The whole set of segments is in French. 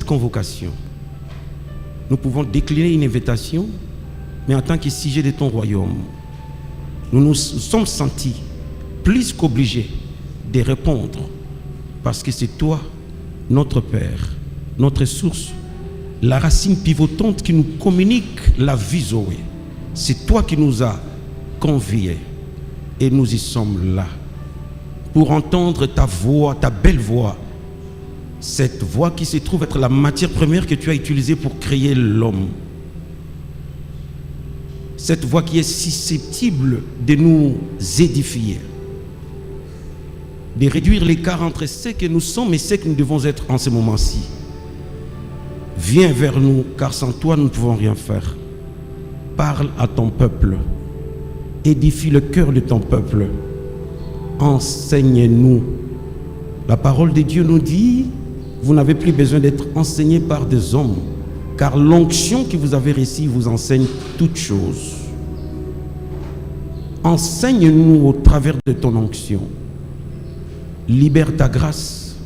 convocation, nous pouvons décliner une invitation, mais en tant que sujet de ton royaume, nous nous sommes sentis plus qu'obligés de répondre, parce que c'est toi, notre Père, notre source, la racine pivotante qui nous communique la vie Zoé. C'est toi qui nous as conviés et nous y sommes là pour entendre ta voix, ta belle voix, cette voix qui se trouve être la matière première que tu as utilisée pour créer l'homme. Cette voix qui est susceptible de nous édifier, de réduire l'écart entre ce que nous sommes et ce que nous devons être en ce moment-ci. Viens vers nous, car sans toi, nous ne pouvons rien faire. Parle à ton peuple. Édifie le cœur de ton peuple. Enseigne-nous. La parole de Dieu nous dit, vous n'avez plus besoin d'être enseigné par des hommes, car l'onction que vous avez reçue vous enseigne toutes choses. Enseigne-nous au travers de ton onction. Libère ta grâce.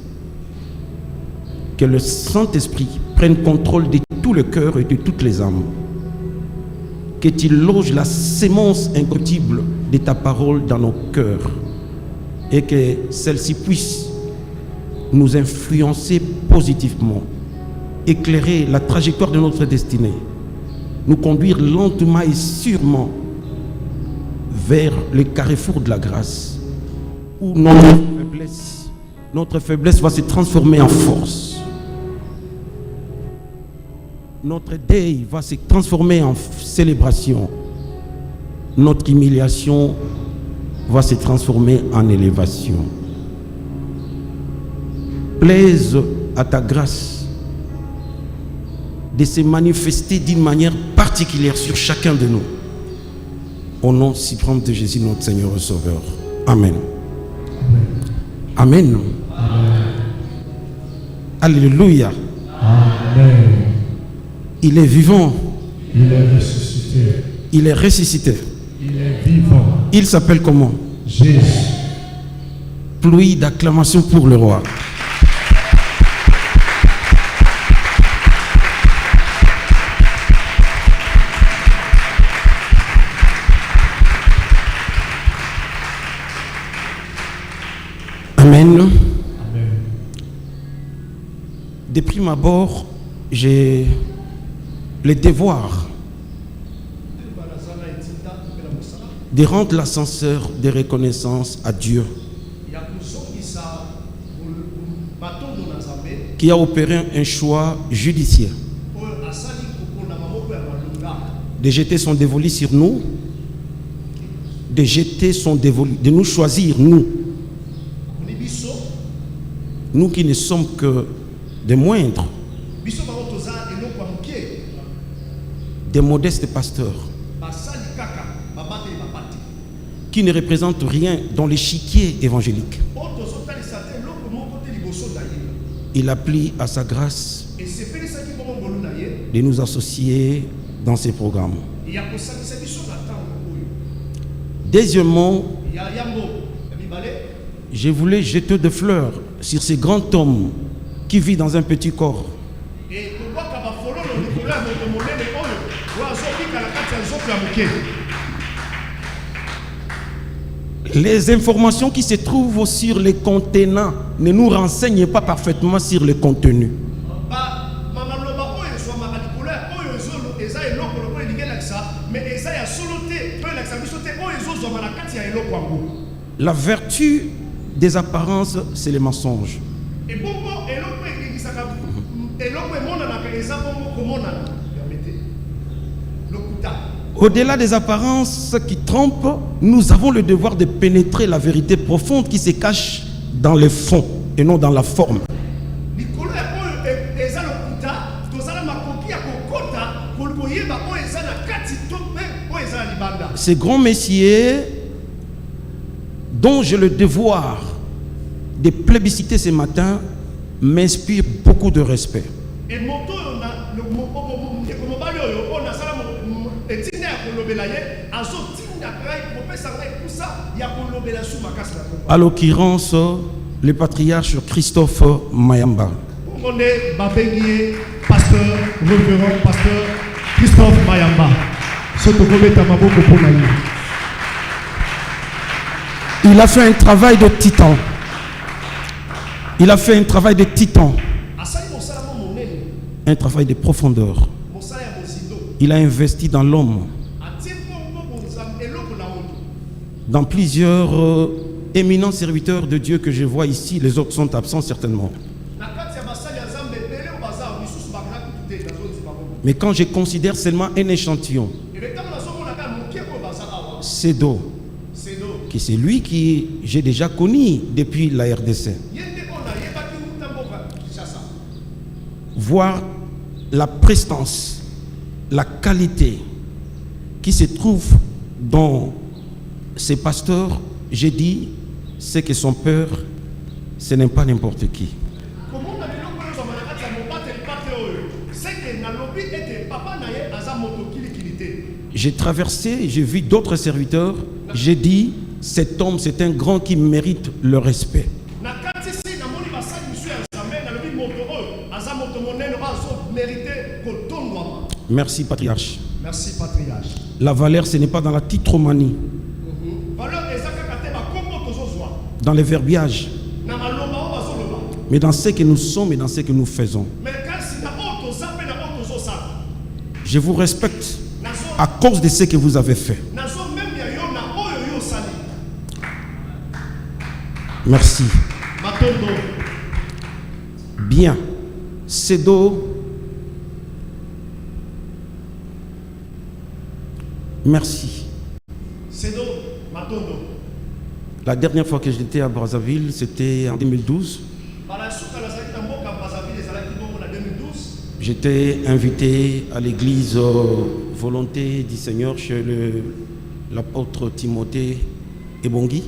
Que le Saint-Esprit prenne contrôle de tout le cœur et de toutes les âmes. Que tu loges la sémence incorruptible de ta parole dans nos cœurs et que celle-ci puisse nous influencer positivement, éclairer la trajectoire de notre destinée, nous conduire lentement et sûrement vers le carrefour de la grâce où notre faiblesse va se transformer en force. Notre deuil va se transformer en célébration. Notre humiliation va se transformer en élévation. Plaise à ta grâce de se manifester d'une manière particulière sur chacun de nous. Au nom suprême de Jésus, notre Seigneur et Sauveur. Amen. Amen. Amen. Alléluia. Amen. Il est vivant. Il est ressuscité. Il est ressuscité. Il est vivant. Il s'appelle comment? Jésus. Pluie d'acclamation pour le roi. Amen. Amen. De prime abord, j'ai le devoir de rendre l'ascenseur de reconnaissance à Dieu qui a opéré un choix judiciaire de jeter son dévolu sur nous, de jeter son dévolu, de nous choisir, nous qui ne sommes que des moindres, des modestes pasteurs qui ne représentent rien dans l'échiquier évangélique. Il a plu à sa grâce de nous associer dans ces programmes. Deuxièmement, je voulais jeter des fleurs sur ce grand homme qui vit dans un petit corps. Les informations qui se trouvent sur les contenants ne nous renseignent pas parfaitement sur le contenu. La vertu des apparences, c'est le mensonge. Au-delà des apparences qui trompent, nous avons le devoir de pénétrer la vérité profonde qui se cache dans le fond et non dans la forme. Ces grands messieurs dont j'ai le devoir de plébisciter ce matin m'inspirent beaucoup de respect. À l'occurrence, le patriarche Christophe Mayamba. Pasteur, révérend, pasteur Christophe Mayamba. Il a fait un travail de titan. Il a fait un travail de titan. Un travail de profondeur. Il a investi dans l'homme. Dans plusieurs éminents serviteurs de Dieu que je vois ici, les autres sont absents certainement. Mais quand je considère seulement un échantillon, Sedo, que c'est lui qui j'ai déjà connu depuis la RDC. Voir la prestance, la qualité qui se trouve dans ces pasteurs, j'ai dit, c'est que son père, ce n'est pas n'importe qui. J'ai traversé, j'ai vu d'autres serviteurs, j'ai dit, cet homme, c'est un grand qui mérite le respect. Merci, patriarche. Merci, patriarche. La valeur, ce n'est pas dans la titromanie, dans les verbiages, mais dans ce que nous sommes et dans ce que nous faisons. Je vous respecte à cause de ce que vous avez fait. Merci. Bien. Sedo. Merci. La dernière fois que j'étais à Brazzaville, c'était en 2012. J'étais invité à l'église Volonté du Seigneur chez l'apôtre Timothée Ebongi.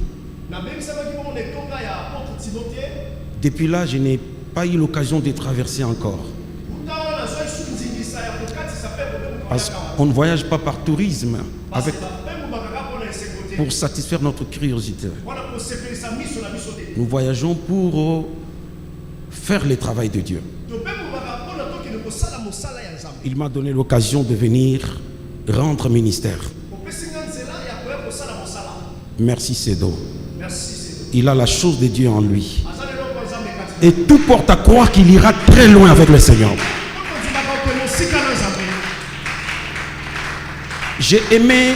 Depuis là, je n'ai pas eu l'occasion de traverser encore. Parce qu'on ne voyage pas par tourisme pour satisfaire notre curiosité. Nous voyageons pour faire le travail de Dieu. Il m'a donné l'occasion de venir rendre ministère. Merci Sedo. Il a la chose de Dieu en lui. Et tout porte à croire qu'il ira très loin avec le Seigneur. J'ai aimé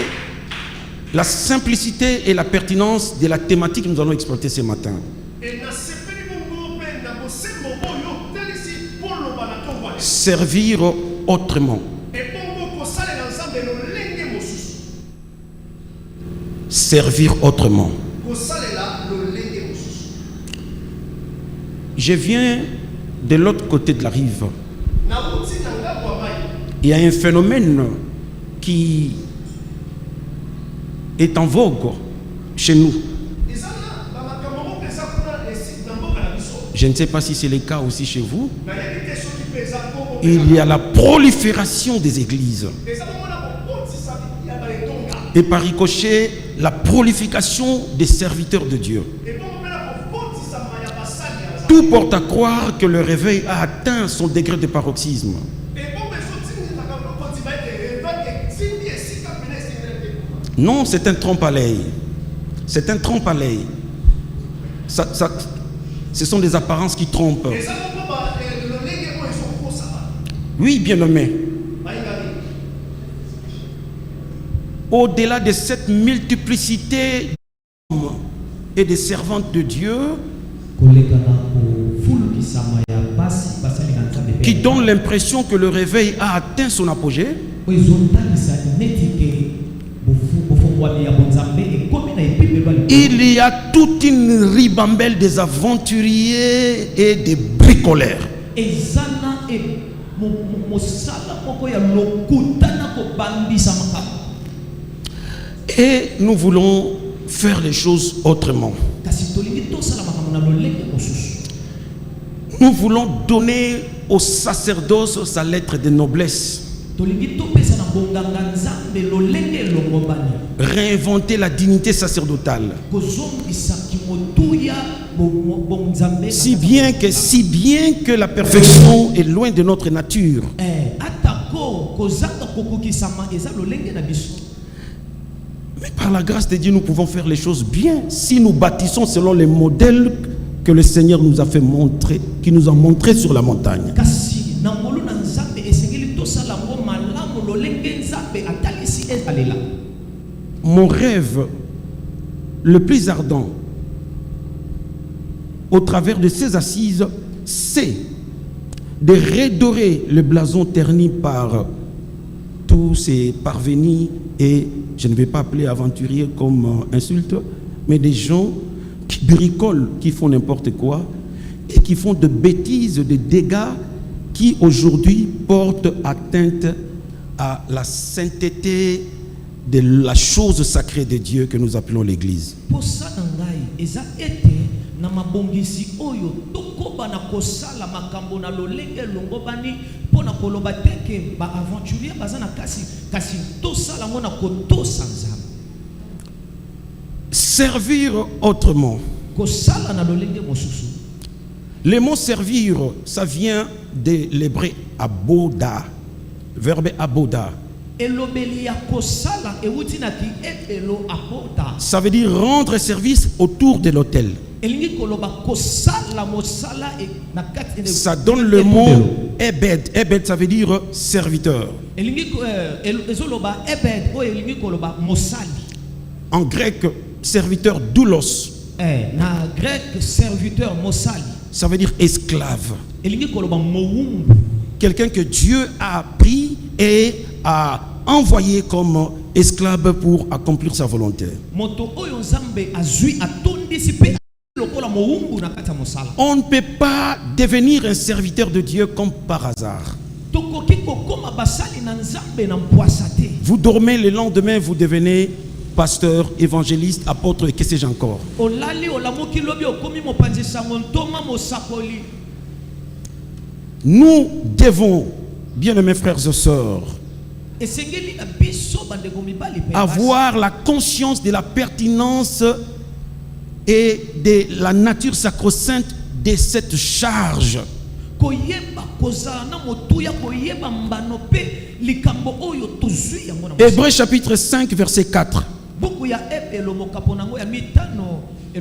la simplicité et la pertinence de la thématique que nous allons exploiter ce matin. Servir autrement. Servir autrement. Je viens de l'autre côté de la rive. Il y a un phénomène qui est en vogue chez nous. Je ne sais pas si c'est le cas aussi chez vous. Il y a la prolifération des églises. Et par ricochet, la prolifération des serviteurs de Dieu. Tout porte à croire que le réveil a atteint son degré de paroxysme. Non, c'est un trompe à l'œil. C'est un trompe à l'œil. Ce sont des apparences qui trompent. Oui, bien-aimé. Au-delà de cette multiplicité d'hommes et de servantes de Dieu qui donnent l'impression que le réveil a atteint son apogée, il y a toute une ribambelle des aventuriers et des bricoleurs. Et nous voulons faire les choses autrement. Nous voulons donner au sacerdoce sa lettre de noblesse. Réinventer la dignité sacerdotale. Si bien que la perfection est loin de notre nature. Mais par la grâce de Dieu, nous pouvons faire les choses bien si nous bâtissons selon les modèles que le Seigneur nous a fait montrer, qui nous a montré sur la montagne. Mon rêve le plus ardent au travers de ces assises, c'est de redorer le blason terni par tous ces parvenus, et je ne vais pas appeler aventuriers comme insulte, mais des gens qui bricolent, qui font n'importe quoi et qui font de bêtises, de dégâts qui aujourd'hui portent atteinte à la sainteté de la chose sacrée de Dieu que nous appelons l'Église. Servir autrement. Le mot servir, ça vient de l'hébreu aboda, verbe aboda. Ça veut dire rendre service autour de l'autel. Ça donne le mot ebed. Ebed, ça veut dire serviteur. En grec, serviteur doulos. Ça veut dire esclave. Quelqu'un que Dieu a pris et a envoyé comme esclave pour accomplir sa volonté. On ne peut pas devenir un serviteur de Dieu comme par hasard. Vous dormez, le lendemain vous devenez pasteur, évangéliste, apôtre et que sais-je encore. Nous devons, bien-aimés frères et sœurs, avoir la conscience de la pertinence et de la nature sacro-sainte de cette charge. Hébreux chapitre 5 verset 4.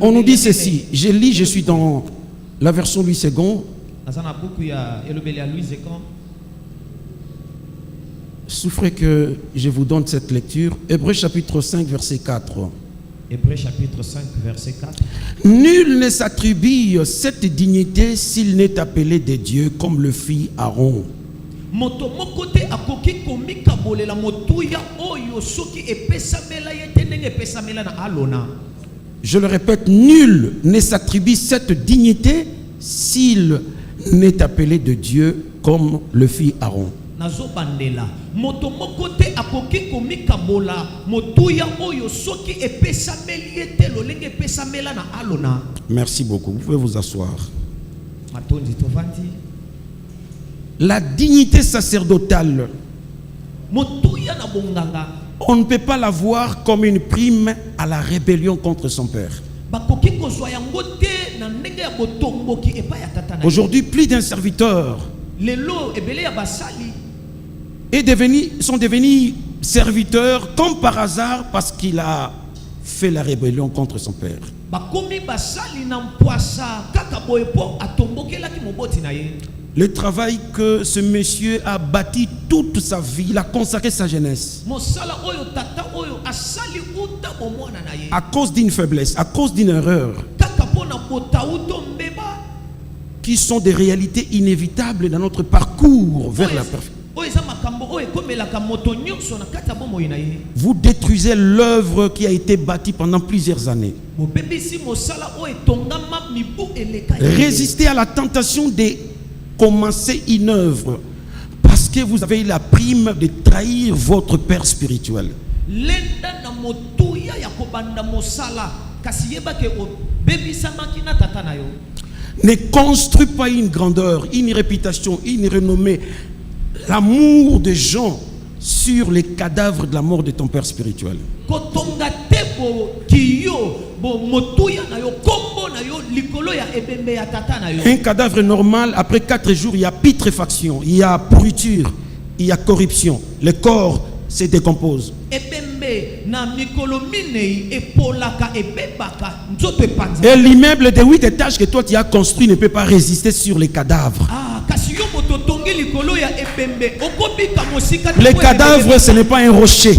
On nous dit ceci, je lis, je suis dans la version Louis II. Souffrez que je vous donne cette lecture. Hébreux chapitre 5 verset 4. Hébreux chapitre 5 verset 4. Nul ne s'attribue cette dignité s'il n'est appelé de Dieu comme le fit Aaron. Je le répète, nul ne s'attribue cette dignité s'il n'est appelé de Dieu comme le fit Aaron. Merci beaucoup. Vous pouvez vous asseoir. La dignité sacerdotale, on ne peut pas la voir comme une prime à la rébellion contre son père. Aujourd'hui, plus d'un serviteur sont devenus serviteurs comme par hasard parce qu'il a fait la rébellion contre son père. Le travail que ce monsieur a bâti toute sa vie, il a consacré sa jeunesse. À cause d'une faiblesse, à cause d'une erreur, qui sont des réalités inévitables dans notre parcours vers la perfection. Vous détruisez l'œuvre qui a été bâtie pendant plusieurs années. Résistez à la tentation de commencer une œuvre parce que vous avez eu la prime de trahir votre père spirituel. Ne construis pas une grandeur, une réputation, une renommée, l'amour des gens sur les cadavres de la mort de ton père spirituel. Un cadavre normal, après 4 jours, il y a putréfaction, il y a pourriture, il y a corruption. Le corps se décompose. Et l'immeuble de 8 étages que toi tu as construit ne peut pas résister sur les cadavres. Les cadavres, ce n'est pas un rocher.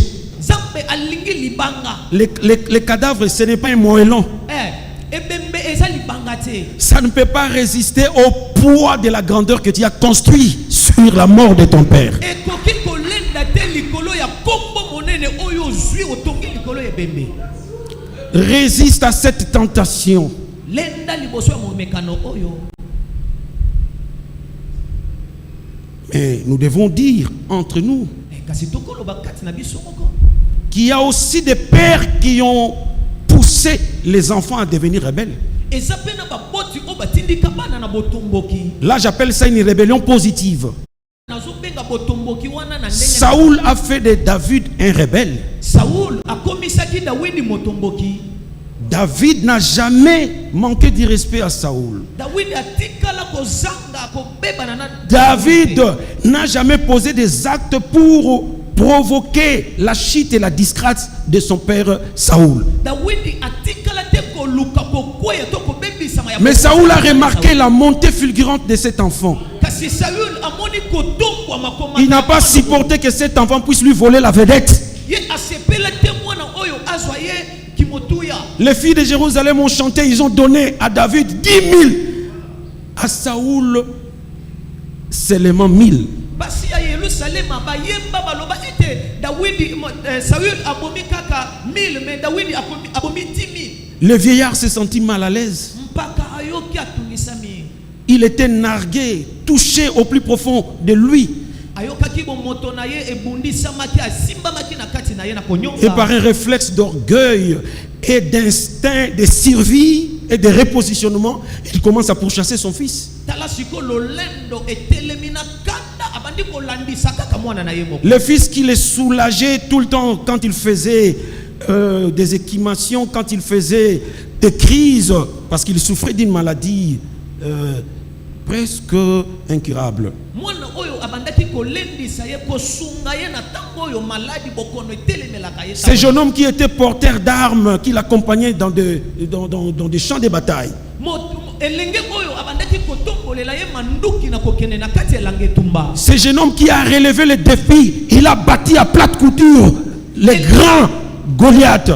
Les cadavres, ce n'est pas un moellon. Ça ne peut pas résister au poids de la grandeur que tu as construit sur la mort de ton père. Résiste à cette tentation. Mais nous devons dire entre nous qu'il y a aussi des pères qui ont poussé les enfants à devenir rebelles. Là, j'appelle ça une rébellion positive. Saoul a fait de David un rebelle. David n'a jamais manqué de respect à Saoul. David n'a jamais posé des actes pour provoquer la chute et la disgrâce de son père Saoul. Mais Saoul a remarqué la montée fulgurante de cet enfant. Il n'a pas supporté que cet enfant puisse lui voler la vedette. Les filles de Jérusalem ont chanté, ils ont donné à David 10 000. À Saoul, seulement 1000. Le vieillard se sentit mal à l'aise. Il était nargué, touché au plus profond de lui. Et par un réflexe d'orgueil et d'instinct de survie et de repositionnement, il commence à pourchasser son fils. Le fils qui le soulageait tout le temps quand il faisait des équimations, quand il faisait des crises, parce qu'il souffrait d'une maladie presque incurable. Ce jeune homme qui était porteur d'armes, qui l'accompagnait dans des champs de bataille. Ce jeune homme qui a relevé le défi, il a bâti à plate couture les grands Goliath.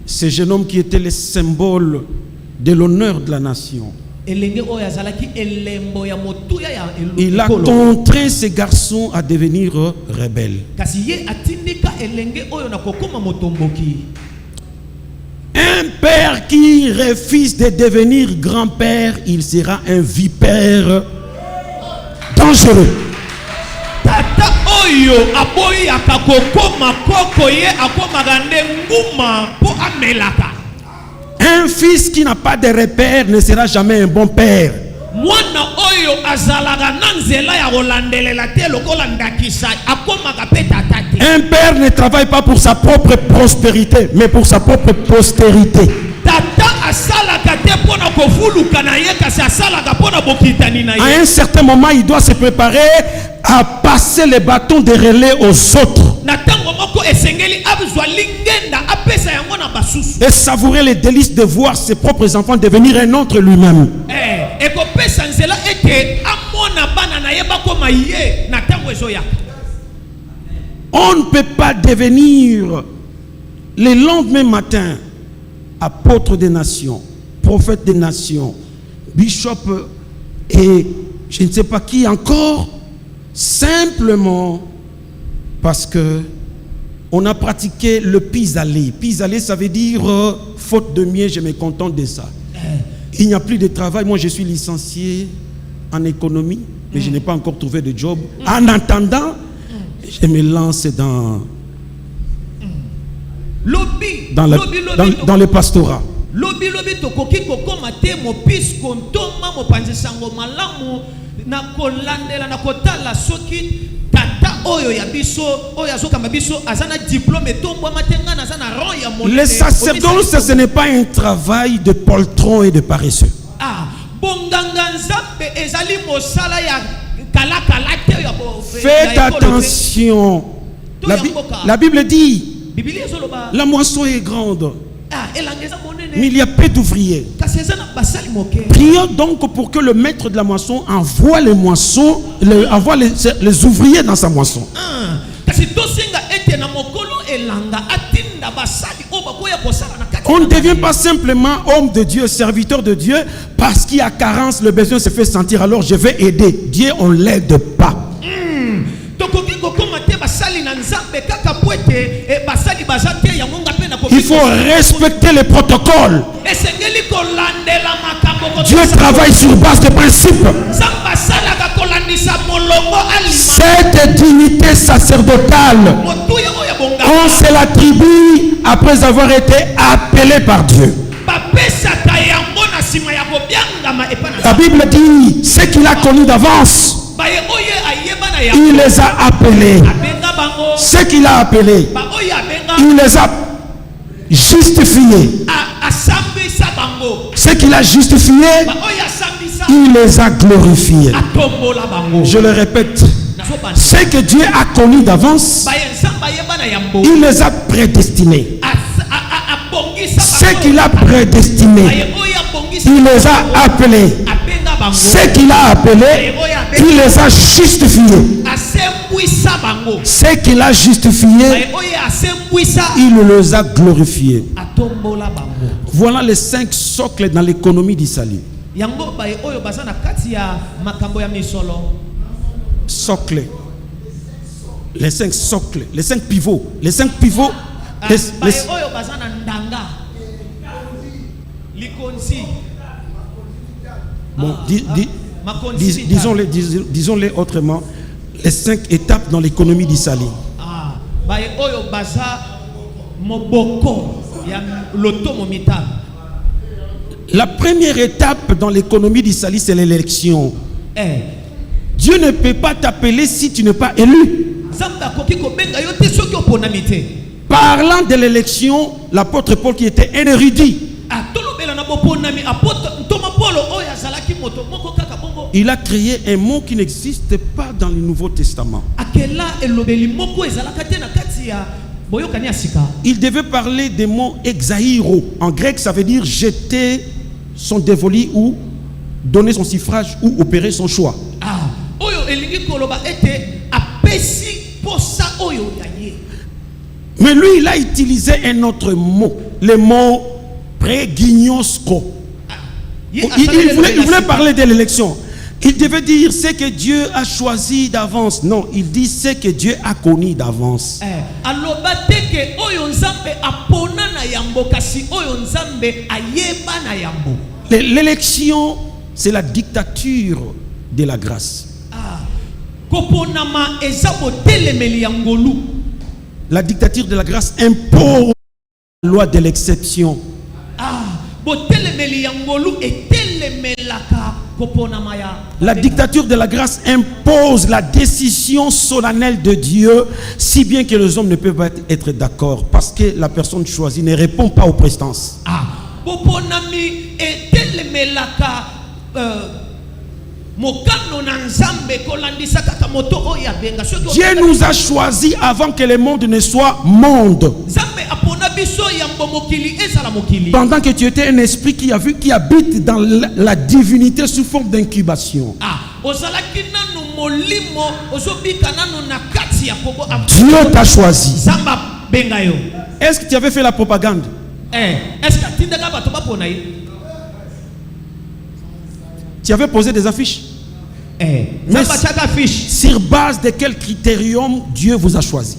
Ce jeune homme qui était le symbole de l'honneur de la nation. Il a contraint ces garçons à devenir rebelles. Un père qui refuse de devenir grand-père, il sera un vipère dangereux. Un fils qui n'a pas de repère ne sera jamais un bon père. Un père ne travaille pas pour sa propre prospérité, mais pour sa propre postérité. À un certain moment, il doit se préparer à passer les bâtons de relais aux autres. Et savourer les délices de voir ses propres enfants devenir un autre lui-même. On ne peut pas devenir le lendemain matin apôtre des nations, prophète des nations, bishop et je ne sais pas qui encore, simplement parce que on a pratiqué le pis-aller. Pis-aller, ça veut dire faute de mieux, je me contente de ça. Il n'y a plus de travail. Moi, je suis licencié en économie, mais je n'ai pas encore trouvé de job. En attendant, je me lance dans le pastorat. Le sacerdoce, ce n'est pas un travail de poltron et de paresseux. Faites attention. La Bible dit, la moisson est grande, mais il y a peu d'ouvriers. Prions donc pour que le maître de la moisson envoie les moissons, envoie les ouvriers dans sa moisson. On ne devient pas simplement homme de Dieu, serviteur de Dieu, parce qu'il y a carence, le besoin se fait sentir, alors je vais aider. Dieu, on ne l'aide pas. Il faut respecter les protocoles. Dieu travaille sur base de principes. Cette dignité sacerdotale, on se l'attribue après avoir été appelé par Dieu. La Bible dit, ce qu'il a connu d'avance, il les a appelés. Ce qu'il a appelés, il les a justifiés. Ce qu'il a justifié, il les a glorifiés. Je le répète, ce que Dieu a connu d'avance, il les a prédestinés. Ce qu'il a prédestiné, il les a appelés. Ce qu'il a appelé, il les a justifiés. Ce qu'il a justifié, il les a glorifiés. Voilà les 5 socles dans l'économie du salut. Socles. Les 5 socles, les 5 pivots. Les 5 pivots. Bon, disons-les autrement, les 5 étapes dans l'économie du salut. La première étape dans l'économie du salut, c'est l'élection. Dieu ne peut pas t'appeler si tu n'es pas élu. Parlant de l'élection, l'apôtre Paul, qui était un érudit, il a créé un mot qui n'existe pas dans le Nouveau Testament. Il devait parler des mots exaïro. En grec, ça veut dire jeter son dévolu ou donner son suffrage ou opérer son choix. Mais lui, il a utilisé un autre mot, le mot pré-gignosco. Il voulait parler de l'élection. Il devait dire ce que Dieu a choisi d'avance. Non, il dit ce que Dieu a connu d'avance. L'élection, c'est la dictature de la grâce. La dictature de la grâce impose la loi de l'exception. La dictature de la grâce impose la décision solennelle de Dieu, si bien que les hommes ne peuvent pas être d'accord, parce que la personne choisie ne répond pas aux prestances. Dieu nous a choisis avant que le monde ne soit monde. Pendant que tu étais un esprit qui habite dans la divinité sous forme d'incubation. Dieu t'a choisi. Est-ce que tu avais fait la propagande? Tu avais posé des affiches? Mais sur base de quel critérium Dieu vous a choisi?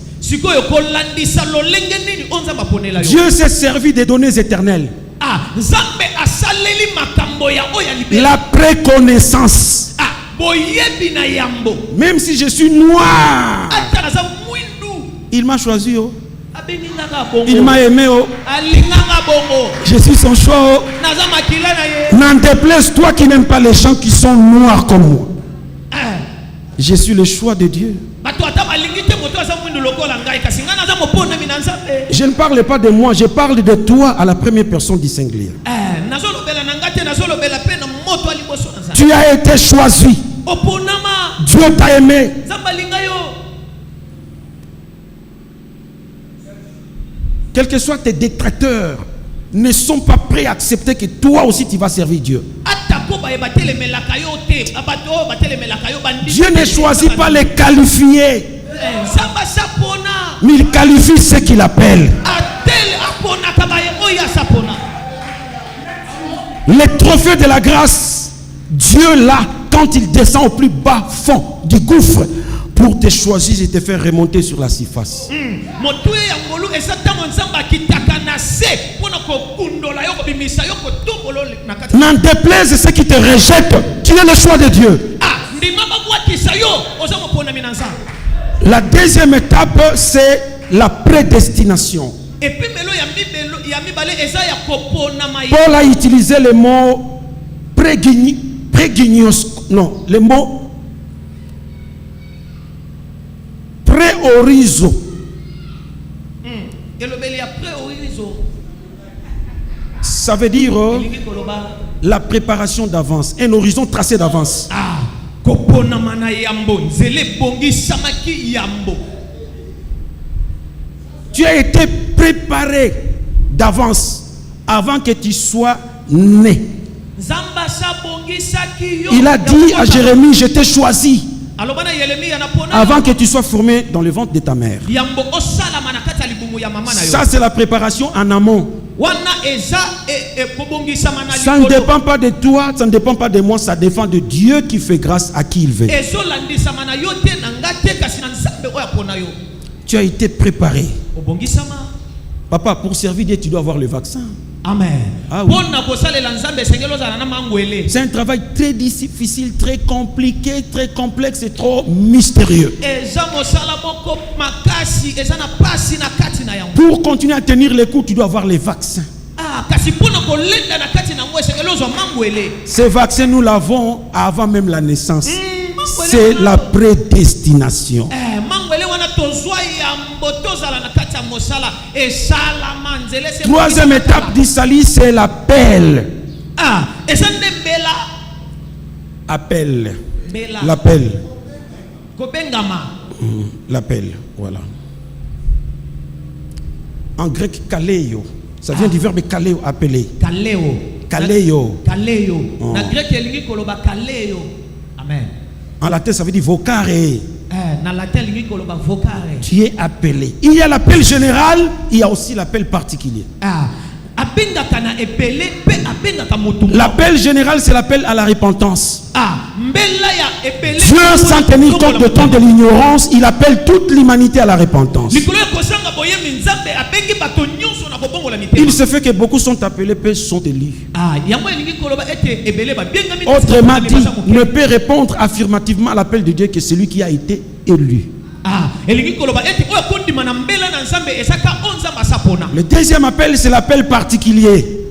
Dieu s'est servi des données éternelles. La préconnaissance. Même si je suis noir, il m'a choisi. Il m'a aimé. Je suis son choix. N'en déplaise toi qui n'aimes pas les gens qui sont noirs comme moi. Je suis le choix de Dieu. Je ne parle pas de moi, je parle de toi à la première personne du singulier. Tu as été choisi. Dieu t'a aimé. Quels que soient tes détracteurs, ne sont pas prêts à accepter que toi aussi tu vas servir Dieu. Dieu ne choisit pas les qualifiés, mais il qualifie ceux qu'il appelle. Les trophées de la grâce, Dieu là, quand il descend au plus bas fond du gouffre, pour te choisir et te faire remonter sur la surface. N'en déplaise ceux qui te rejettent, tu es le choix de Dieu. La deuxième étape, c'est la prédestination. Paul a utilisé le mot le mot pré-horizon. Ça veut dire la préparation d'avance, un horizon tracé d'avance. Tu as été préparé d'avance avant que tu sois né. Il a dit à Jérémie, je t'ai choisi avant que tu sois formé dans le ventre de ta mère. Ça, c'est la préparation en amont. Ça ne dépend pas de toi, ça ne dépend pas de moi, ça dépend de Dieu qui fait grâce à qui il veut. Tu as été préparé. Papa, pour servir Dieu, tu dois avoir le vaccin. Amen. Ah oui. C'est un travail très difficile, très compliqué, très complexe et trop mystérieux. Pour continuer à tenir les coups, tu dois avoir les vaccins. Ces vaccins, nous l'avons avant même la naissance. C'est la prédestination. Troisième étape du salut, c'est l'appel. Appel. L'appel. L'appel, voilà. En grec, kaleo. Ça vient du verbe kaleo, appeler. Kaleo. Kaleo. Kaleo. Na grec, il y a kaleo. Amen. En latin, ça veut dire vocare. Dans latin, il y a vocare. Tu es appelé. Il y a l'appel général, il y a aussi l'appel particulier. L'appel général, c'est l'appel à la repentance. Dieu, sans tenir compte de temps de l'ignorance, il appelle toute l'humanité à la repentance. Il se fait que beaucoup sont appelés, peu sont élus. Autrement dit, ne peut répondre affirmativement à l'appel de Dieu que celui qui a été élu. Le deuxième appel, c'est l'appel particulier.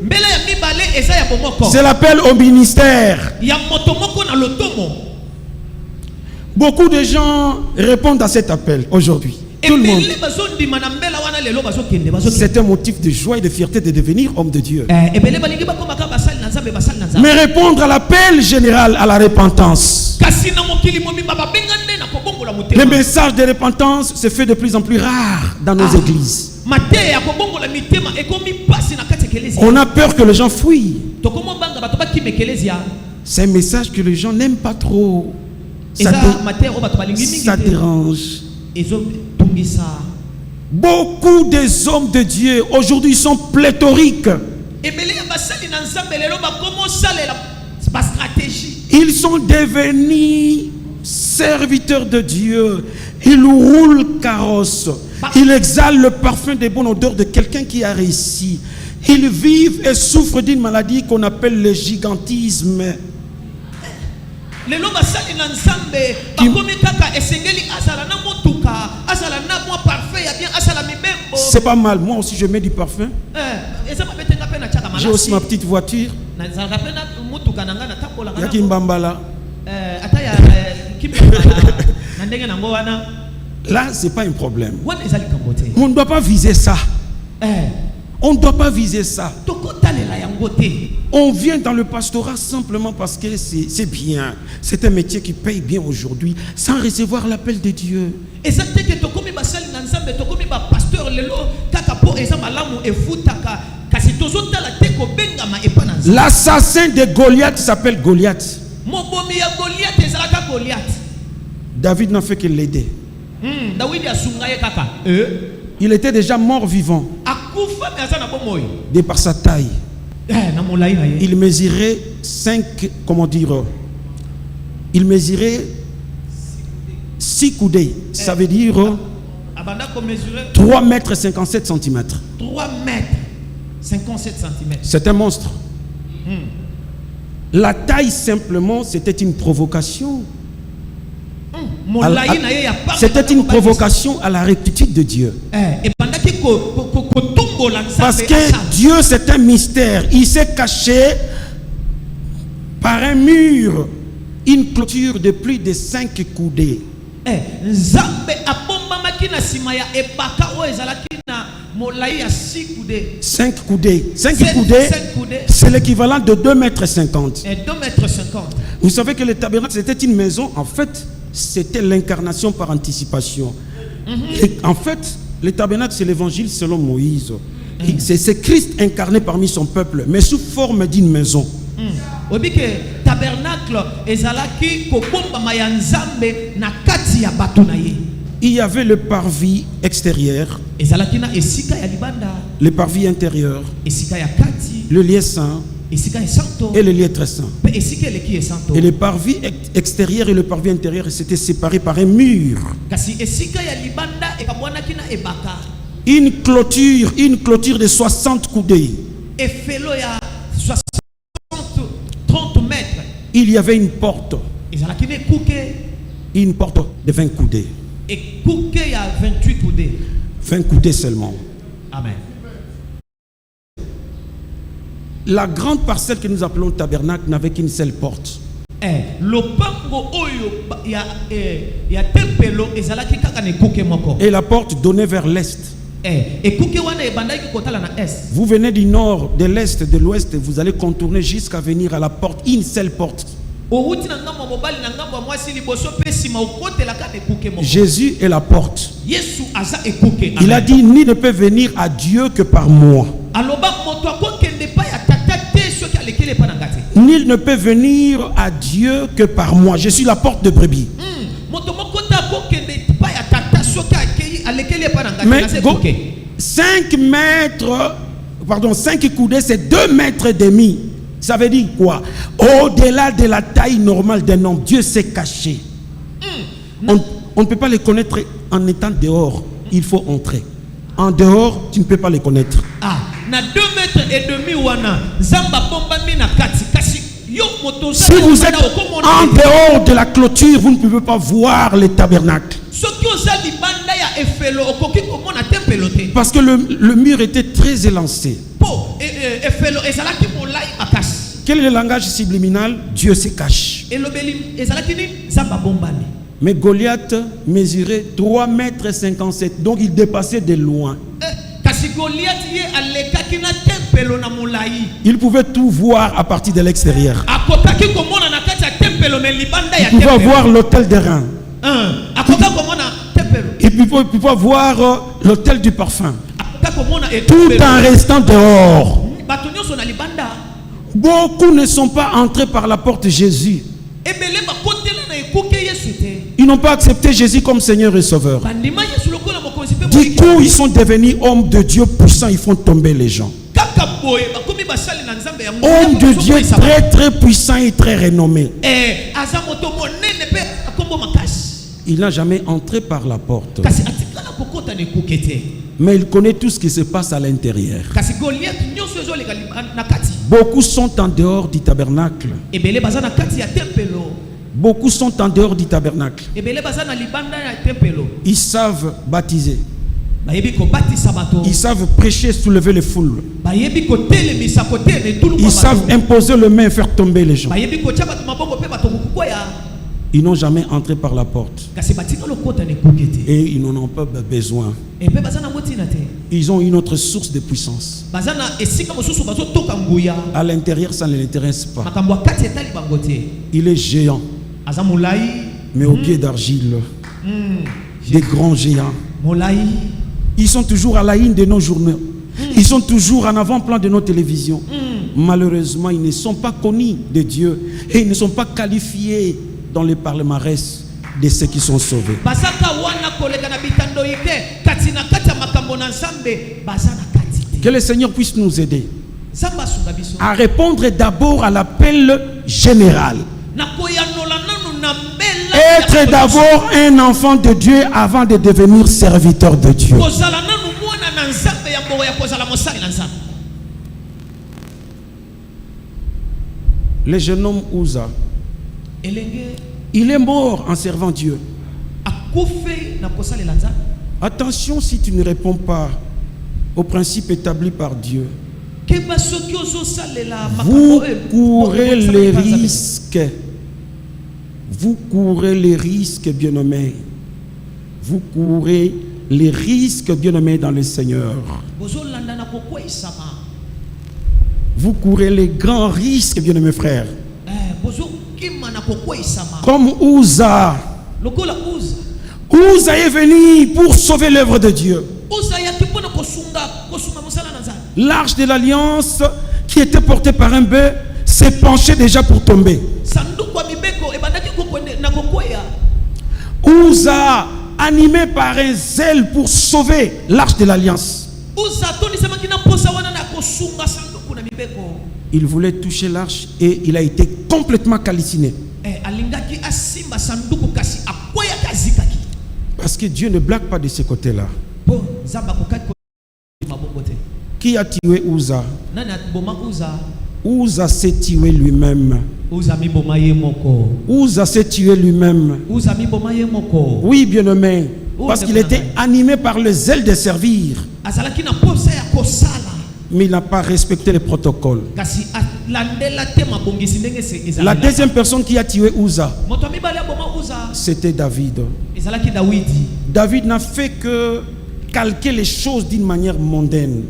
C'est l'appel au ministère. Beaucoup de gens répondent à cet appel aujourd'hui. Tout le monde. C'est un motif de joie et de fierté de devenir homme de Dieu. Mais répondre à l'appel général à la repentance. Le message de repentance se fait de plus en plus rare dans nos églises. On a peur que les gens fuient. C'est un message que les gens n'aiment pas trop. Ça dérange. Beaucoup des hommes de Dieu aujourd'hui sont pléthoriques. Ils sont devenus serviteurs de Dieu. Ils roulent carrosse. Ils exhalent le parfum des bonnes odeurs de quelqu'un qui a réussi. Ils vivent et souffrent d'une maladie qu'on appelle le gigantisme. C'est pas mal. Moi aussi je mets du parfum. J'ai aussi ma petite voiture. Là, ce n'est pas un problème. wana ezali kambo te. On ne doit pas viser ça. Eh, On ne doit pas viser ça. tokotalela yango te. On vient dans le pastorat simplement parce que c'est bien. C'est un métier qui paye bien aujourd'hui sans recevoir l'appel de Dieu. Eza te ke tokomi basali na nzambe tokomi ba pasteur lelo kaka po eza malamu efutaka kasi tozotala te kobengama epa na nzambe. L'assassin de Goliath s'appelle Goliath. Mobomi ya Goliath ezalaka Goliath. David n'a fait que l'aider. Dawidi asunga ye kaka. Il était déjà mort vivant Akufa me aza na bomoi. de par sa taille. Na molai na ye. Il mesurait 5, comment dire, il mesurait 6 coudées. Ça veut dire Abanda ko mesurer 3 mètres 57 centimètres. 3 mètres 57 cm. C'est un monstre. La taille simplement, c'était une provocation. C'était une provocation à la rectitude de Dieu. Parce que Dieu c'est un mystère. Il s'est caché par un mur, une clôture de plus de 5 coudées. 5 coudées. 5 coudées, c'est l'équivalent de 2,50 mètres. 2,50 mètres. Vous savez que le tabernacle c'était une maison. En fait, c'était l'incarnation par anticipation. Et en fait, le tabernacle c'est l'évangile selon Moïse. C'est Christ incarné parmi son peuple, mais sous forme d'une maison. Il y avait le parvis extérieur, le parvis intérieur, le lieu saint et le lieu très saint. Et le parvis extérieur et le parvis intérieur s'étaient séparés par un mur. Une clôture de 60 coudées. 30 mètres. Il y avait une porte de 20 coudées. Et il y a 28 coudées. 20 coudées seulement. Amen. La grande parcelle que nous appelons tabernacle n'avait qu'une seule porte. Et la porte donnait vers l'est. Vous venez du nord, de l'est, de l'ouest, vous allez contourner jusqu'à venir à la porte, une seule porte. Jésus est la porte. Il a dit, nul ne peut venir à Dieu que par moi. Nul ne peut venir à Dieu que par moi. Je suis la porte de brebis. Mais 5 mètres, pardon, 5 coudées, c'est 2,5 mètres. Ça veut dire quoi? Au-delà de la taille normale d'un homme, Dieu s'est caché. On ne peut pas les connaître en étant dehors. Il faut entrer. En dehors, tu ne peux pas les connaître. Si vous êtes en dehors de la clôture, vous ne pouvez pas voir le tabernacle. Parce que le mur était très élancé. Quel est le langage subliminal? Dieu se cache. Mais Goliath mesurait 3,57 mètres. Donc il dépassait de loin. Il pouvait tout voir à partir de l'extérieur. Il pouvait voir l'autel des reins. Et puis il pouvait voir l'autel du parfum. Tout en restant dehors. Beaucoup ne sont pas entrés par la porte de Jésus. Ils n'ont pas accepté Jésus comme Seigneur et Sauveur. Du coup, ils sont devenus hommes de Dieu puissants. Ils font tomber les gens. Homme de Dieu très très puissant et très renommé. Il n'a jamais entré par la porte. Mais il connaît tout ce qui se passe à l'intérieur. Beaucoup sont en dehors du tabernacle. Beaucoup sont en dehors du tabernacle. Ils savent baptiser. Ils savent prêcher, soulever les foules. Ils savent imposer le main et faire tomber les gens. Ils n'ont jamais entré par la porte. Et ils n'en ont pas besoin. Ils ont une autre source de puissance. À l'intérieur, ça ne les intéresse pas. Il est géant, mais au pied d'argile. Des grands géants. Ils sont toujours à la une de nos journaux. Ils sont toujours en avant-plan de nos télévisions. Malheureusement, ils ne sont pas connus de Dieu. Et ils ne sont pas qualifiés dans les palmarès de ceux qui sont sauvés. Que le Seigneur puisse nous aider à répondre d'abord à l'appel général. Être d'abord un enfant de Dieu avant de devenir serviteur de Dieu. Le jeune homme Uza, il est mort en servant Dieu. Attention si tu ne réponds pas aux principes établis par Dieu. Vous courez les risques. Vous courez les risques, bien-aimés. Vous courez les risques, bien-aimés, dans le Seigneur. Vous courez les grands risques, bien-aimés frères. Comme Uza. Uza est venu pour sauver l'œuvre de Dieu. L'arche de l'alliance qui était portée par un bœuf s'est penché déjà pour tomber. Uza, animé par un zèle pour sauver l'arche de l'alliance, il voulait toucher l'arche et il a été complètement calciné. Parce que Dieu ne blague pas de ce côté-là. Qui a tué Uza? Uza s'est tué lui-même. Uza s'est tué lui-même. Oui, bien-aimé. Parce qu'il était animé par le zèle de servir. Mais il n'a pas respecté les protocoles. La deuxième personne qui a tué Uza, c'était David. David n'a fait que calquer les choses d'une manière mondaine.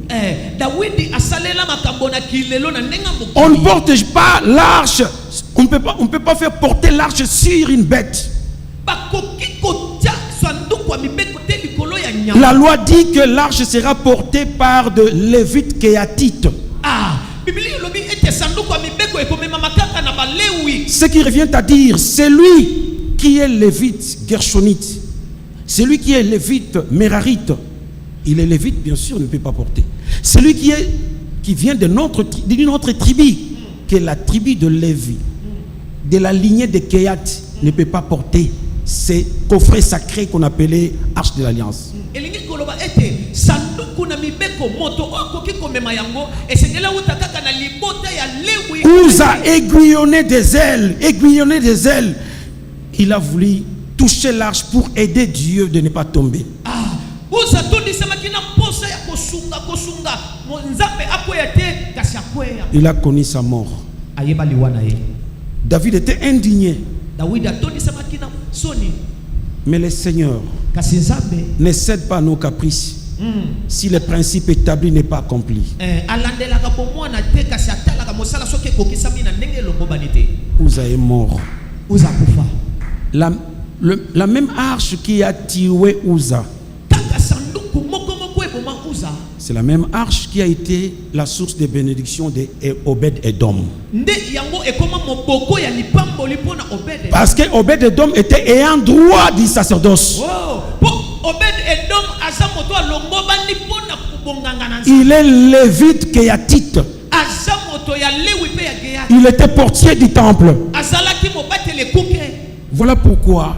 On ne porte pas l'arche. On ne peut pas faire porter l'arche sur une bête. La loi dit que l'arche sera portée par de Lévites kéatites. Ce qui revient à dire, c'est lui qui est Lévite Gershonite. C'est lui qui est Lévite Mérarite. Il est Lévite, bien sûr, ne peut pas porter. Celui qui vient d'une autre tribu, qui est la tribu de Lévi, de la lignée de Kéat, ne peut pas porter ces coffrets sacrés qu'on appelait Arche de l'Alliance. Uza aiguillonné des ailes, il a voulu toucher l'arche pour aider Dieu de ne pas tomber. Il a connu sa mort. David était indigné. Mais le Seigneur ne cède pas à nos caprices si le principe établi n'est pas accompli. Uza est mort. La même arche qui a tué Uza, c'est la même arche qui a été la source de bénédiction de Obed-Edom. Parce que Obed-Edom était ayant droit du sacerdoce. Il est lévite kéatite. Il était portier du temple. Voilà pourquoi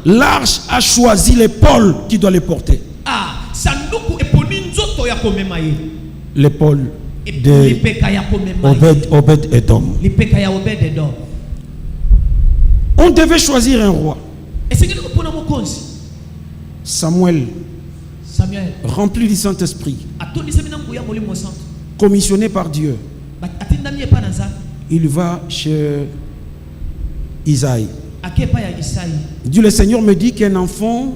l'arche a choisi l'épaule qui doit le porter. L'épaule de Obed-Edom. On devait choisir un roi. Samuel, rempli du Saint-Esprit, commissionné par Dieu, il va chez Isaïe. akepa ya Isaïe. Dieu le Seigneur me dit qu'un enfant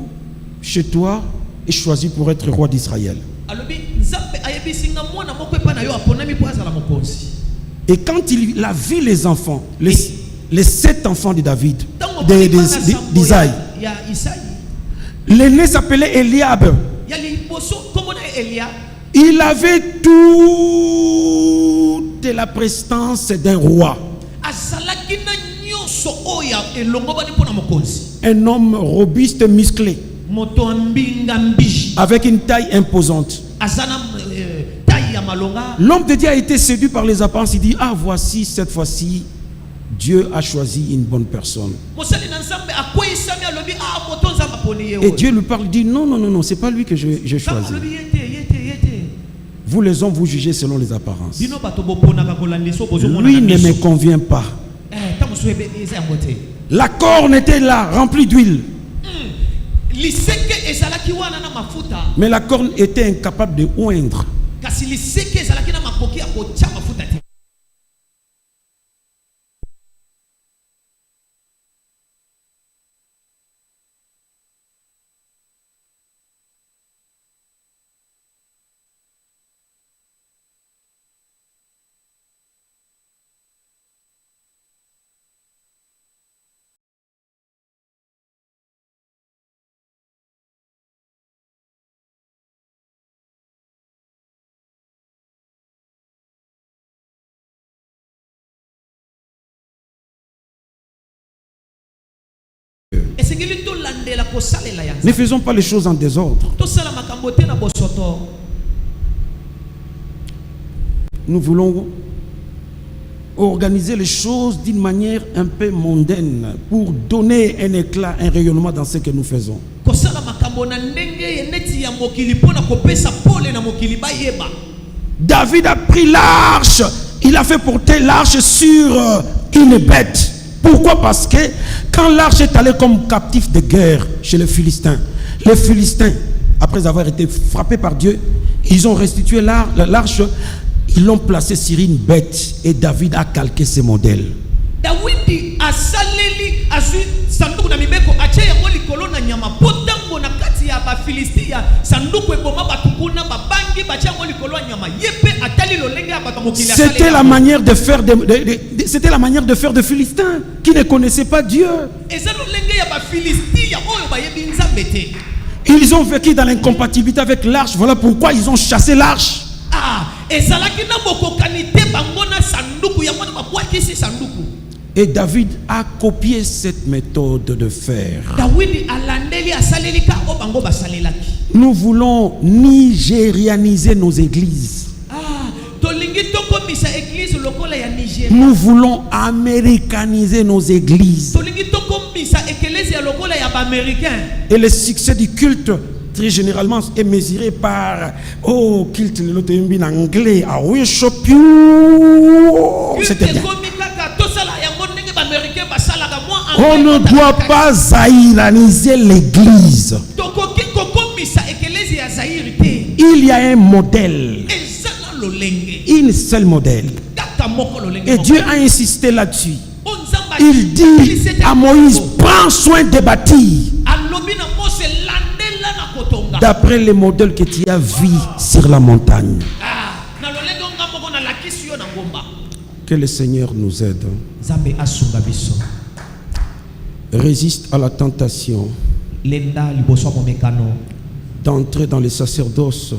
chez toi est choisi pour être roi d'Israël. Alobi nzambe ayebisinga mwana moko epa na yo aponami po azala mokonzi. Et quand il a vu les enfants, les 7 enfants de David, d'Isaïe, l'aîné s'appelait Eliab. Il avait toute la prestance d'un roi. Un homme robuste, musclé, avec une taille imposante. L'homme de Dieu a été séduit par les apparences. Il dit, ah, voici, cette fois-ci, Dieu a choisi une bonne personne. Et Dieu lui parle, il dit, non, non, non, non, c'est pas lui que j'ai choisi. Vous les hommes, vous jugez selon les apparences. Lui ne me convient pas. La corne était là, remplie d'huile. Mais la corne était incapable de oindre. Ne faisons pas les choses en désordre. Nous voulons organiser les choses d'une manière un peu mondaine pour donner un éclat, un rayonnement dans ce que nous faisons. David a pris l'arche. Il a fait porter l'arche sur une bête. Pourquoi? Parce que quand l'arche est allée comme captif de guerre chez les Philistins, après avoir été frappés par Dieu, ils ont restitué l'arche, ils l'ont placée sur une bête et David a calqué ce modèle. C'était la manière de faire c'était la manière de faire des Philistins qui ne connaissaient pas Dieu. Ils ont vécu dans l'incompatibilité avec l'arche. Voilà pourquoi ils ont chassé l'arche. Et David a copié cette méthode de faire. Nous voulons nigérianiser nos églises. Nous voulons américaniser nos églises. Et le succès du culte, très généralement, est mesuré par culte en anglais. Ah oui, c'était bien. On ne doit pas zaïraniser l'église. Il y a un modèle. Un seul modèle. Et Dieu a insisté là-dessus. Il dit à Moïse, prends soin de bâtir d'après les modèles que tu as vus sur la montagne. Que le Seigneur nous aide. Résiste à la tentation d'entrer dans les sacerdoces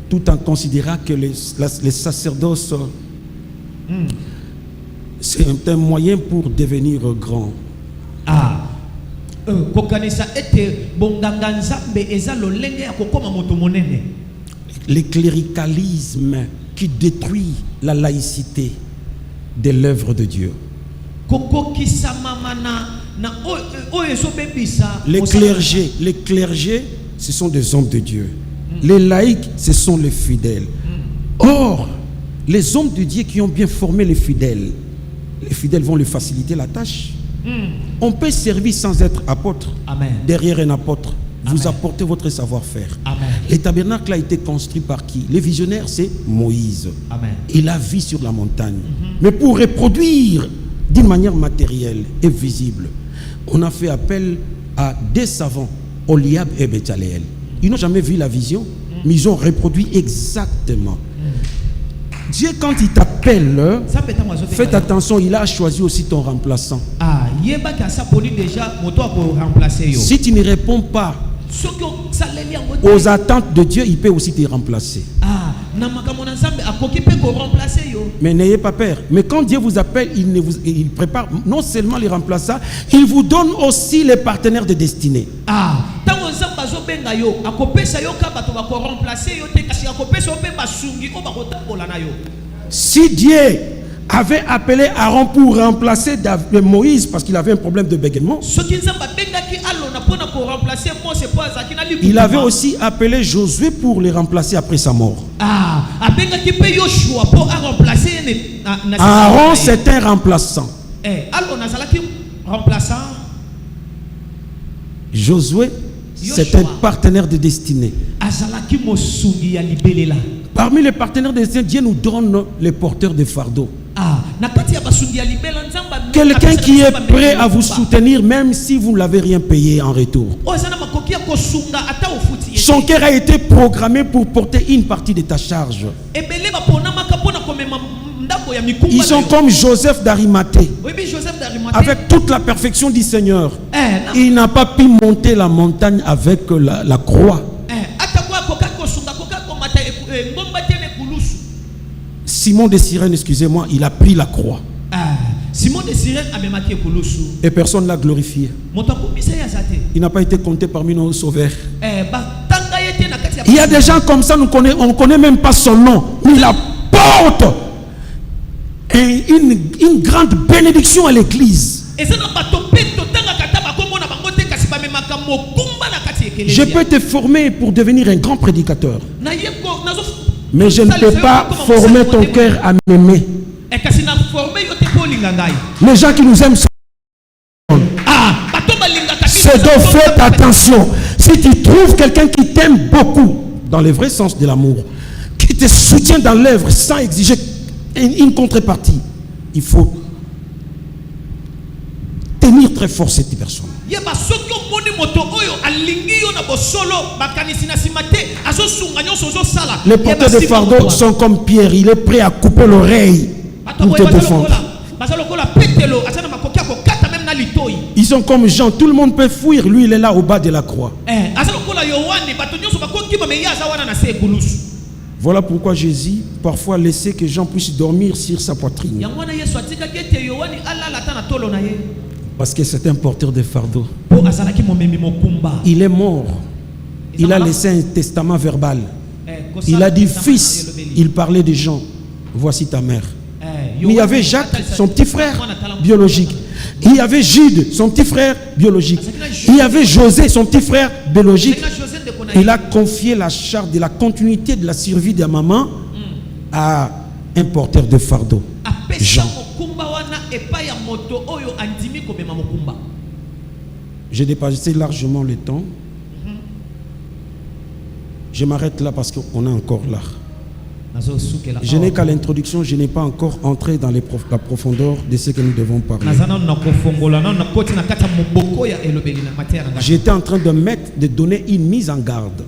tout en considérant que les sacerdoces c'est un moyen pour devenir grand. Le cléricalisme qui détruit la laïcité de l'œuvre de Dieu. Les clergés, ce sont des hommes de Dieu. Les laïcs, ce sont les fidèles. Or, les hommes de Dieu qui ont bien formé les fidèles vont lui faciliter la tâche. On peut servir sans être apôtre. Amen. Derrière un apôtre, vous Amen. apportez votre savoir-faire. Amen. Le tabernacle a été construit par qui? Les visionnaires, c'est Moïse. Amen. Il a vu sur la montagne. Mais pour reproduire d'une manière matérielle et visible, on a fait appel à des savants, Oliab et Bethaleel. Ils n'ont jamais vu la vision, mais ils ont reproduit exactement. Dieu, quand il t'appelle, faites attention, il a choisi aussi ton remplaçant. Si tu ne réponds pas aux attentes de Dieu, il peut aussi te remplacer. Mais n'ayez pas peur. Mais quand Dieu vous appelle, il prépare non seulement les remplaçants, il vous donne aussi les partenaires de destinée. Si Dieu avait appelé Aaron pour remplacer Moïse parce qu'il avait un problème de bégaiement, il avait aussi appelé Josué pour les remplacer après sa mort. Aaron, c'est un remplaçant. Josué, c'est un partenaire de destinée. Parmi les partenaires de destinée, Dieu nous donne les porteurs de fardeaux. Quelqu'un qui est prêt à vous soutenir même si vous ne l'avez rien payé en retour. Son cœur a été programmé pour porter une partie de ta charge. Ils sont comme Joseph d'Arimathée. Avec toute la perfection du Seigneur, il n'a pas pu monter la montagne avec la croix. Simon de Cyrène, excusez-moi, il a pris la croix. Et personne ne l'a glorifié. Il n'a pas été compté parmi nos sauveurs. Il y a des gens comme ça, on ne connaît même pas son nom. Il apporte une grande bénédiction à l'église. Je peux te former pour devenir un grand prédicateur, mais je ne peux pas former ton cœur à m'aimer. Les gens qui nous aiment sont... C'est donc faites attention. Si tu trouves quelqu'un qui t'aime beaucoup, dans le vrai sens de l'amour, qui te soutient dans l'œuvre sans exiger une contrepartie, il faut tenir très fort cette personne. Les porteurs de fardeau sont comme Pierre, il est prêt à couper l'oreille pour te défendre. Ils sont comme Jean, tout le monde peut fuir, lui il est là au bas de la croix. Voilà pourquoi Jésus parfois laissait que Jean puisse dormir sur sa poitrine. Parce que c'est un porteur de fardeau. Il est mort. Il a laissé un testament verbal. Il a dit, fils, il parlait des gens. Voici ta mère. Mais il y avait Jacques, son petit frère biologique. Il y avait Jude, son petit frère biologique. Il y avait José, son petit frère biologique. Il a confié la charge de la continuité de la survie de la maman à un porteur de fardeau, Jean. J'ai dépassé largement le temps. Je m'arrête là parce qu'on est encore là. Je n'ai qu'à l'introduction, je n'ai pas encore entré dans la profondeur de ce que nous devons parler. J'étais en train de donner une mise en garde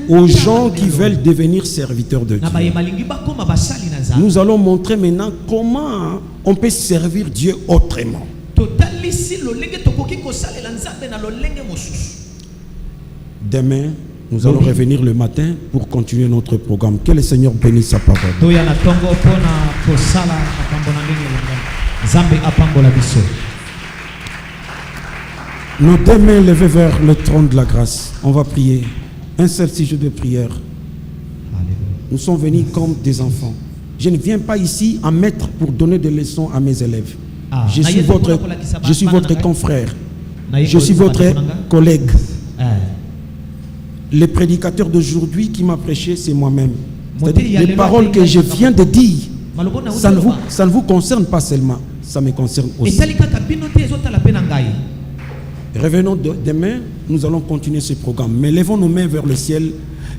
aux gens qui veulent devenir serviteurs de Dieu. Nous allons montrer maintenant comment on peut servir Dieu autrement. Demain, nous allons revenir le matin pour continuer notre programme. Que le Seigneur bénisse sa parole. Nos deux mains levées vers le trône de la grâce. On va prier. Un seul sujet de prière. Nous sommes venus comme des enfants. Je ne viens pas ici en maître pour donner des leçons à mes élèves. Je suis votre confrère. Je suis votre collègue. Le prédicateur d'aujourd'hui qui m'a prêché, c'est moi-même. C'est-à-dire, les paroles que je viens de dire, ça ne vous concerne pas seulement, ça me concerne aussi. Revenons demain nous allons continuer ce programme. Mais levons nos mains vers le ciel,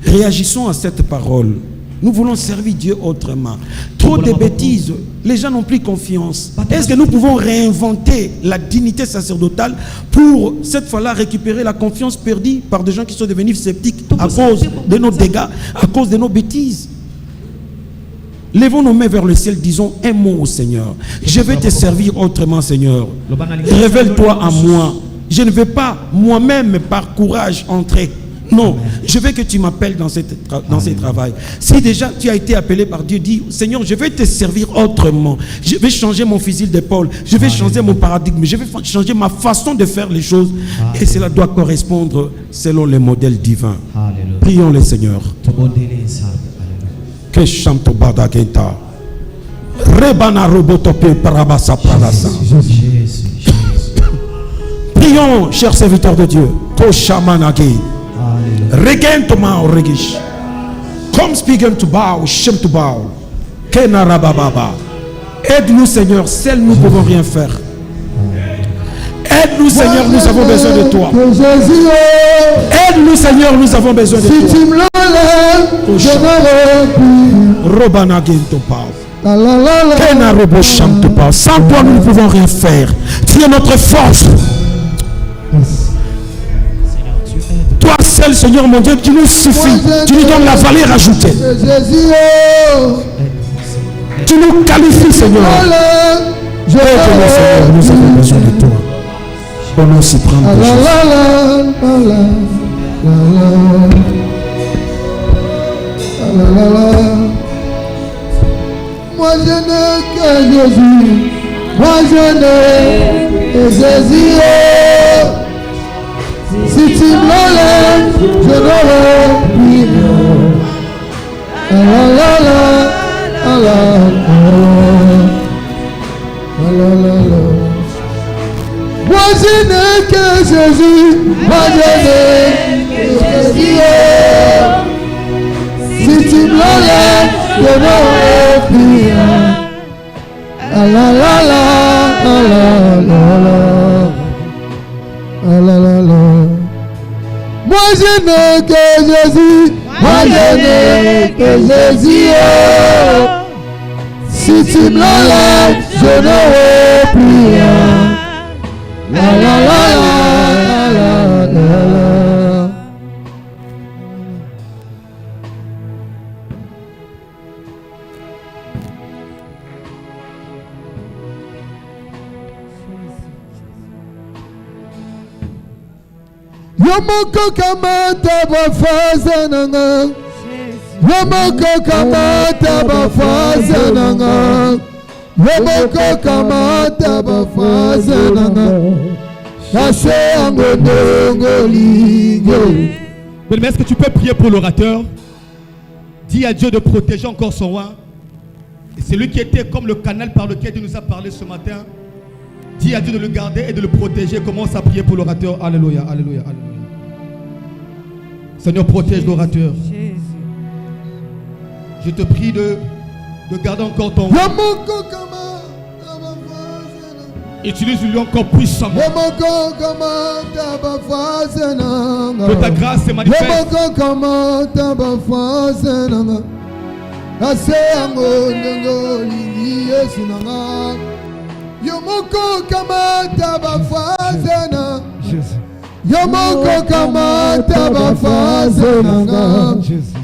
réagissons à cette parole. Nous voulons servir Dieu autrement. Trop de bêtises, les gens n'ont plus confiance. Est-ce que nous pouvons réinventer la dignité sacerdotale pour cette fois-là récupérer la confiance perdue par des gens qui sont devenus sceptiques à cause de nos dégâts, à cause de nos bêtises? Levons nos mains vers le ciel, disons un mot au Seigneur. Je vais te servir autrement, Seigneur. Révèle-toi à moi. Je ne vais pas moi-même par courage entrer. Non, je veux que tu m'appelles dans ce travail. Si déjà tu as été appelé par Dieu, dis Seigneur, je vais te servir autrement. Je vais changer mon fusil d'épaule. Je vais changer mon paradigme. Je vais changer ma façon de faire les choses. Et cela doit correspondre selon les modèles divins. Prions le Seigneur. Que chante Badagenta. Rebana robotope parabasa parasa. Prions, chers serviteurs de Dieu. Toshamanagi. Regain to mao regish. Come speaking to bow, shem to bow. Kenarababa. Aide-nous, Seigneur, seuls nous ne pouvons rien faire. Aide-nous, Seigneur, nous avons besoin de toi. Aide-nous, Seigneur, nous avons besoin de toi. Robanagen to bow. Kenarobo sham to bow. Sans toi, nous ne pouvons rien faire. Tu es notre force. Toi seul, Seigneur mon Dieu, tu nous suffis. Tu nous donnes la valeur ajoutée. Tu nous qualifies, Seigneur. Aide-nous, Seigneur, nous avons besoin de toi. Au nom suprême de Jésus. Moi je n'ai que Jésus. Moi je n'ai que Jésus. Si tu me l'enlèves, je n'aurai plus rien. Moi je n'ai que Jésus. Moi je n'ai que Jésus. Si tu me l'enlèves, je n'aurai plus rien. Moi je n'ai que Jésus. Moi je n'ai que Jésus. Si tu me l'enlèves, je n'aurai plus rien. Yomoko kamata bafaza nanga. Yomoko kamata bafaza nanga. Yomoko kamata bafaza nanga. Kase angodongo ligo. Mais est-ce que tu peux prier pour l'orateur? Dis à Dieu de protéger encore son roi. Et c'est lui qui était comme le canal par lequel il nous a parlé ce matin. Dis à Dieu de le garder et de le protéger. Commence à prier pour l'orateur. Alléluia, alléluia, alléluia. Seigneur, protège l'orateur. Je te prie de garder encore ton roi. Utilise-lui encore puissamment. Que ta grâce se manifeste. Yomoko kamata bafazena. Yomoko kamata bafazena.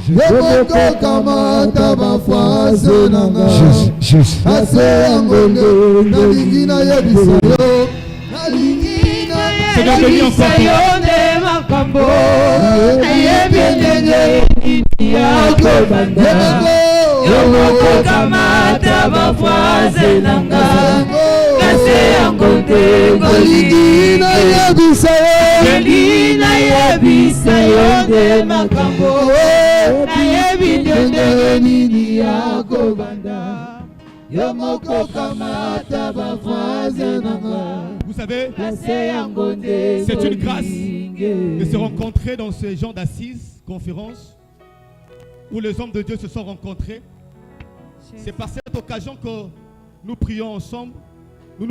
Yomoko kamata bafazena. Ase angondo nalingina yebisayo. Nalingina yebisayo ne makambo. Ayebinenge yako banda. Yomoko kamata bafazena. Kase angote nalingina yebisayo de makambo. Ayebinenge nini yako banda. Vous savez, c'est une grâce de se rencontrer dans ce genre d'assises, conférences, où les hommes de Dieu se sont rencontrés. C'est par cette occasion que nous prions ensemble.